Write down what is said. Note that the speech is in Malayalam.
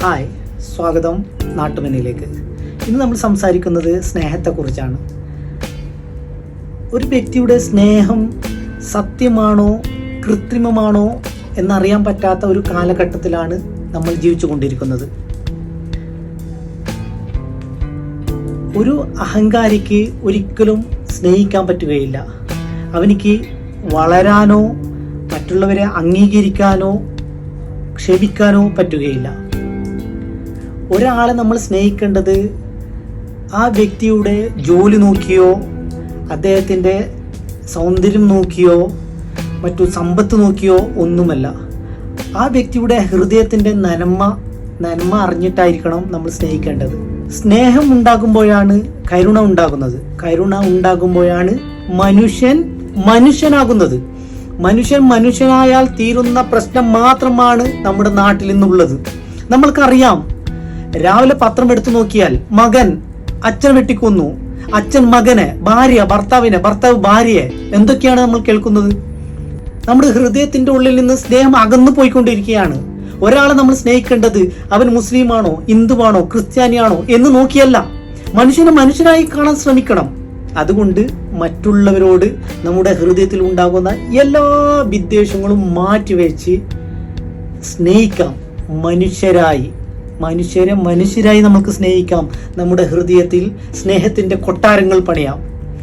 ഹായ്, സ്വാഗതം നാട്ടുമനിലേക്ക്. ഇന്ന് നമ്മൾ സംസാരിക്കുന്നത് സ്നേഹത്തെക്കുറിച്ചാണ്. ഒരു വ്യക്തിയുടെ സ്നേഹം സത്യമാണോ കൃത്രിമമാണോ എന്നറിയാൻ പറ്റാത്ത ഒരു കാലഘട്ടത്തിലാണ് നമ്മൾ ജീവിച്ചു കൊണ്ടിരിക്കുന്നത്. ഒരു അഹങ്കാരിക്ക് ഒരിക്കലും സ്നേഹിക്കാൻ പറ്റുകയില്ല. അവനിക്ക് വളരാനോ മറ്റുള്ളവരെ അംഗീകരിക്കാനോ ക്ഷമിക്കാനോ പറ്റുകയില്ല. ഒരാളെ നമ്മൾ സ്നേഹിക്കേണ്ടത് ആ വ്യക്തിയുടെ ജോലി നോക്കിയോ അദ്ദേഹത്തിൻ്റെ സൗന്ദര്യം നോക്കിയോ മറ്റു സമ്പത്ത് നോക്കിയോ ഒന്നുമല്ല. ആ വ്യക്തിയുടെ ഹൃദയത്തിൻ്റെ നന്മ അറിഞ്ഞിട്ടായിരിക്കണം നമ്മൾ സ്നേഹിക്കേണ്ടത്. സ്നേഹം ഉണ്ടാകുമ്പോഴാണ് കരുണ ഉണ്ടാകുന്നത്. കരുണ ഉണ്ടാകുമ്പോഴാണ് മനുഷ്യനാകുന്നത്. മനുഷ്യനായാൽ തീരുന്ന പ്രശ്നം മാത്രമാണ് നമ്മുടെ നാട്ടിൽ നിന്നുള്ളത്. നമ്മൾക്കറിയാം, രാവിലെ പത്രം എടുത്തു നോക്കിയാൽ മകൻ അച്ഛൻ വെട്ടിക്കൊന്നു, അച്ഛൻ മകനെ, ഭർത്താവ് ഭാര്യയെ, എന്തൊക്കെയാണ് നമ്മൾ കേൾക്കുന്നത്? നമ്മുടെ ഹൃദയത്തിന്റെ ഉള്ളിൽ നിന്ന് സ്നേഹം അകന്നു പോയിക്കൊണ്ടിരിക്കുകയാണ്. ഒരാളെ നമ്മൾ സ്നേഹിക്കേണ്ടത് അവൻ മുസ്ലിമാണോ ഹിന്ദുവാണോ ക്രിസ്ത്യാനിയാണോ എന്ന് നോക്കിയല്ല, മനുഷ്യനായി കാണാൻ ശ്രമിക്കണം. അതുകൊണ്ട് മറ്റുള്ളവരോട് നമ്മുടെ ഹൃദയത്തിൽ ഉണ്ടാകുന്ന എല്ലാ വിദ്വേഷങ്ങളും മാറ്റിവെച്ച് സ്നേഹിക്കാം. മനുഷ്യരായി നമുക്ക് സ്നേഹിക്കാം. നമ്മുടെ ഹൃദയത്തിൽ സ്നേഹത്തിന്റെ കൊട്ടാരങ്ങൾ പണിയാം.